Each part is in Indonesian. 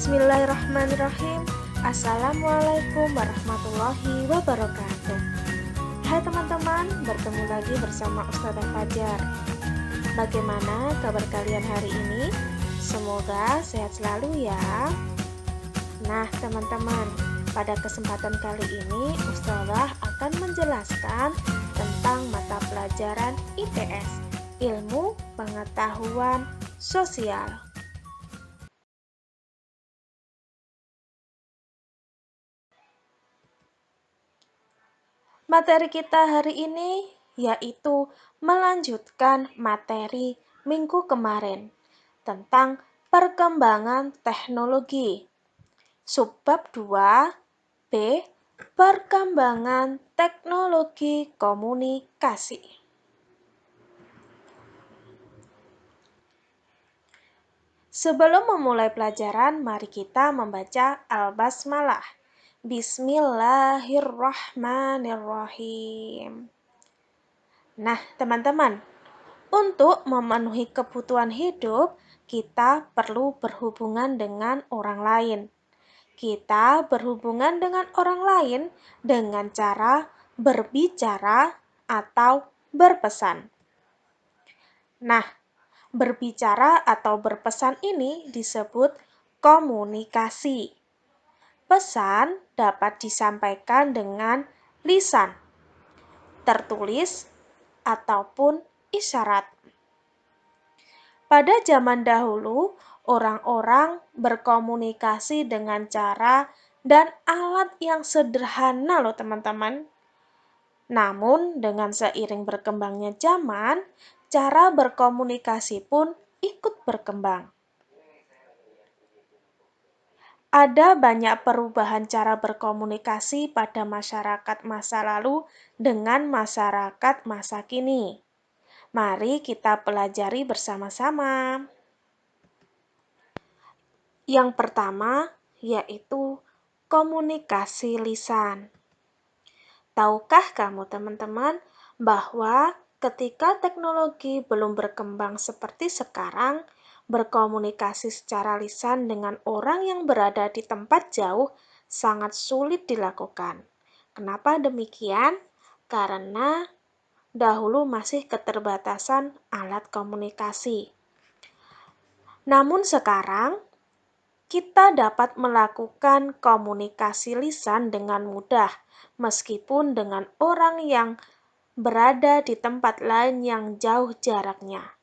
Bismillahirrahmanirrahim. Assalamualaikum warahmatullahi wabarakatuh. Hai teman-teman, bertemu lagi bersama Ustazah Fajar. Bagaimana kabar kalian hari ini? Semoga sehat selalu ya. Nah teman-teman, pada kesempatan kali ini Ustazah akan menjelaskan tentang mata pelajaran IPS, Ilmu Pengetahuan Sosial. Materi kita hari ini yaitu melanjutkan materi minggu kemarin tentang perkembangan teknologi. Subbab 2 B. Perkembangan teknologi komunikasi. Sebelum memulai pelajaran, mari kita membaca Al-Basmalah. Bismillahirrahmanirrahim. Nah, teman-teman, untuk memenuhi kebutuhan hidup, kita perlu berhubungan dengan orang lain. Kita berhubungan dengan orang lain dengan cara berbicara atau berpesan. Nah, berbicara atau berpesan ini disebut komunikasi. Pesan dapat disampaikan dengan lisan, tertulis, ataupun isyarat. Pada zaman dahulu, orang-orang berkomunikasi dengan cara dan alat yang sederhana loh teman-teman. Namun dengan seiring berkembangnya zaman, cara berkomunikasi pun ikut berkembang. Ada banyak perubahan cara berkomunikasi pada masyarakat masa lalu dengan masyarakat masa kini. Mari kita pelajari bersama-sama. Yang pertama yaitu komunikasi lisan. Tahukah kamu teman-teman bahwa ketika teknologi belum berkembang seperti sekarang, berkomunikasi secara lisan dengan orang yang berada di tempat jauh sangat sulit dilakukan. Kenapa demikian? Karena dahulu masih keterbatasan alat komunikasi. Namun sekarang, kita dapat melakukan komunikasi lisan dengan mudah, meskipun dengan orang yang berada di tempat lain yang jauh jaraknya.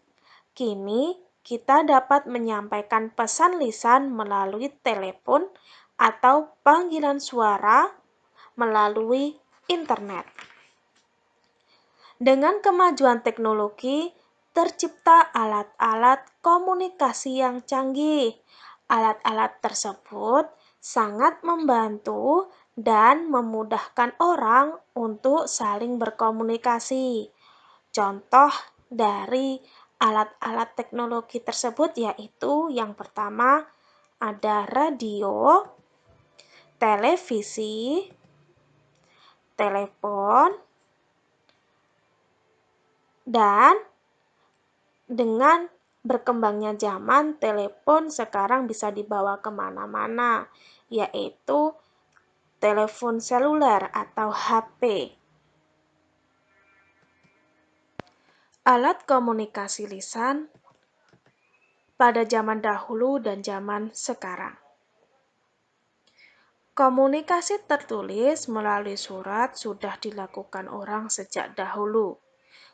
Kini, kita dapat menyampaikan pesan lisan melalui telepon atau panggilan suara melalui internet. Dengan kemajuan teknologi, tercipta alat-alat komunikasi yang canggih. Alat-alat tersebut sangat membantu dan memudahkan orang untuk saling berkomunikasi. Contoh dari alat-alat teknologi tersebut yaitu yang pertama ada radio, televisi, telepon, dan dengan berkembangnya zaman, telepon sekarang bisa dibawa kemana-mana, yaitu telepon seluler atau HP. Alat komunikasi lisan pada zaman dahulu dan zaman sekarang. Komunikasi tertulis melalui surat sudah dilakukan orang sejak dahulu.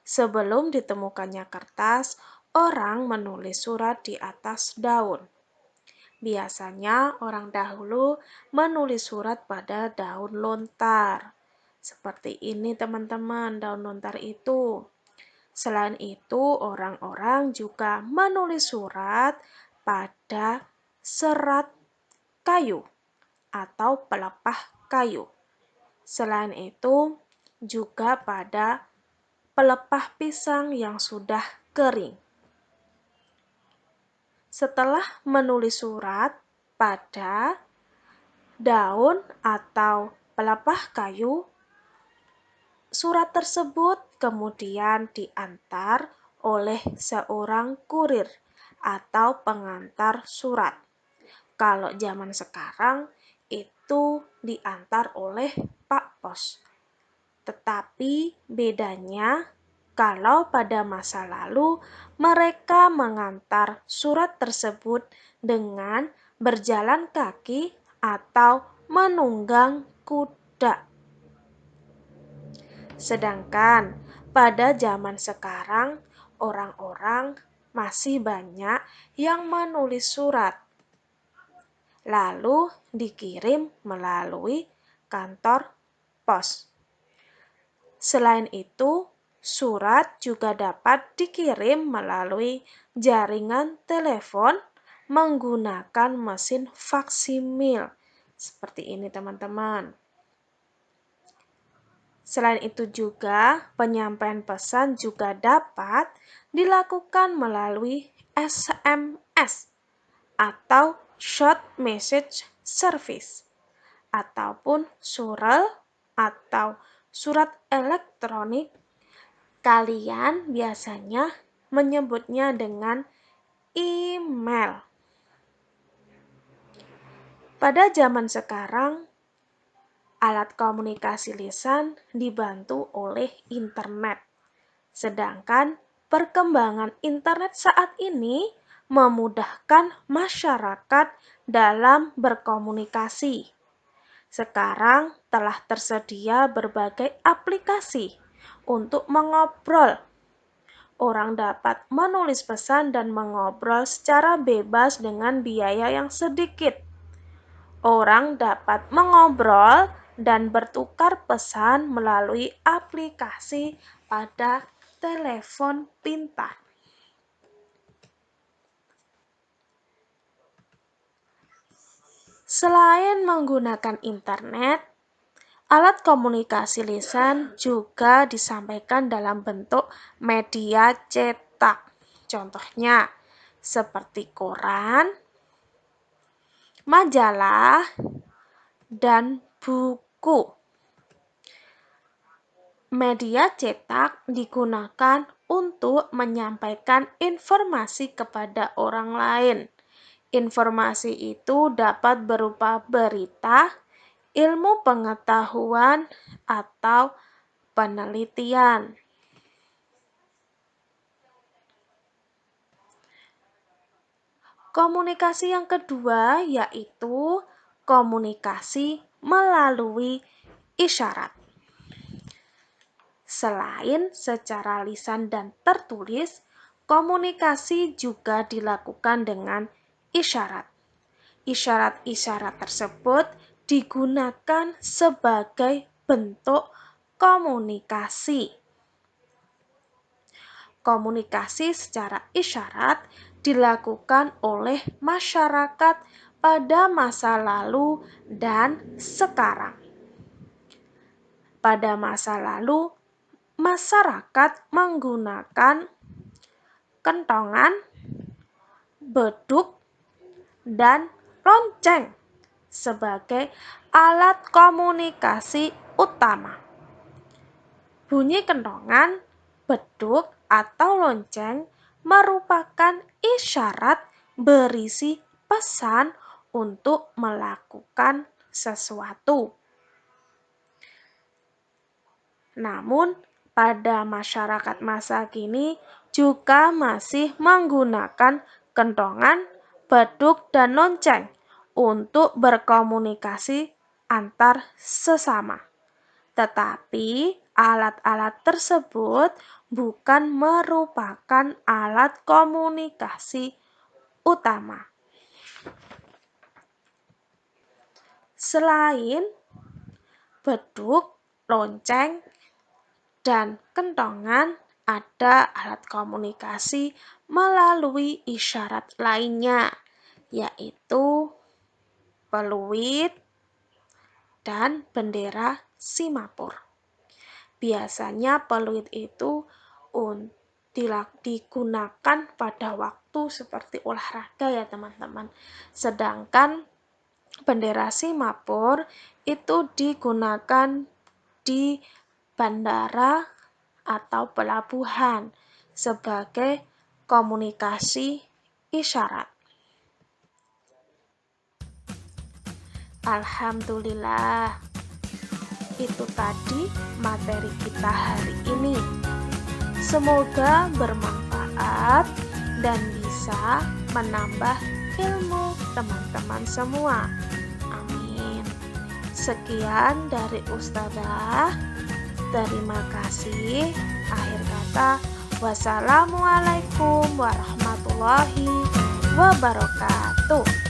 Sebelum ditemukannya kertas, orang menulis surat di atas daun. Biasanya orang dahulu menulis surat pada daun lontar. Seperti ini teman-teman, daun lontar itu. Selain itu, orang-orang juga menulis surat pada serat kayu atau pelepah kayu. Selain itu, juga pada pelepah pisang yang sudah kering. Setelah menulis surat pada daun atau pelepah kayu, surat tersebut kemudian diantar oleh seorang kurir atau pengantar surat. Kalau zaman sekarang itu diantar oleh Pak Pos. Tetapi bedanya kalau pada masa lalu mereka mengantar surat tersebut dengan berjalan kaki atau menunggang kuda. Sedangkan pada zaman sekarang orang-orang masih banyak yang menulis surat lalu dikirim melalui kantor pos. Selain itu, surat juga dapat dikirim melalui jaringan telepon menggunakan mesin faksimil. Seperti ini, teman-teman. Selain itu juga, penyampaian pesan juga dapat dilakukan melalui SMS atau Short Message Service ataupun surel atau surat elektronik. Kalian biasanya menyebutnya dengan email. Pada zaman sekarang, alat komunikasi lisan dibantu oleh internet. Sedangkan perkembangan internet saat ini memudahkan masyarakat dalam berkomunikasi. Sekarang telah tersedia berbagai aplikasi untuk mengobrol. Orang dapat menulis pesan dan mengobrol secara bebas dengan biaya yang sedikit. Orang dapat mengobrol dan bertukar pesan melalui aplikasi pada telepon pintar. Selain menggunakan internet, alat komunikasi lisan juga disampaikan dalam bentuk media cetak. Contohnya seperti koran, majalah, dan buku. Media cetak digunakan untuk menyampaikan informasi kepada orang lain. Informasi itu dapat berupa berita, ilmu pengetahuan, atau penelitian. Komunikasi yang kedua yaitu komunikasi melalui isyarat. Selain secara lisan dan tertulis, komunikasi juga dilakukan dengan isyarat. Isyarat-isyarat tersebut digunakan sebagai bentuk komunikasi. Komunikasi secara isyarat dilakukan oleh masyarakat pada masa lalu dan sekarang. Pada masa lalu, masyarakat menggunakan kentongan, beduk, dan lonceng sebagai alat komunikasi utama. Bunyi kentongan, beduk, atau lonceng merupakan isyarat berisi pesan untuk melakukan sesuatu. Namun, pada masyarakat masa kini juga masih menggunakan kentongan, beduk, dan lonceng untuk berkomunikasi antar sesama. Tetapi alat-alat tersebut bukan merupakan alat komunikasi utama. Selain beduk, lonceng, dan kentongan, ada alat komunikasi melalui isyarat lainnya, yaitu peluit dan bendera Simapur. Biasanya peluit itu digunakan pada waktu seperti olahraga ya teman-teman. Sedangkan bendera Simapur itu digunakan di bandara atau pelabuhan sebagai komunikasi isyarat. Alhamdulillah. Itu tadi materi kita hari ini. Semoga bermanfaat dan bisa menambah ilmu teman-teman semua. Amin. Sekian dari Ustazah. Terima kasih. Akhir kata, wassalamualaikum warahmatullahi wabarakatuh.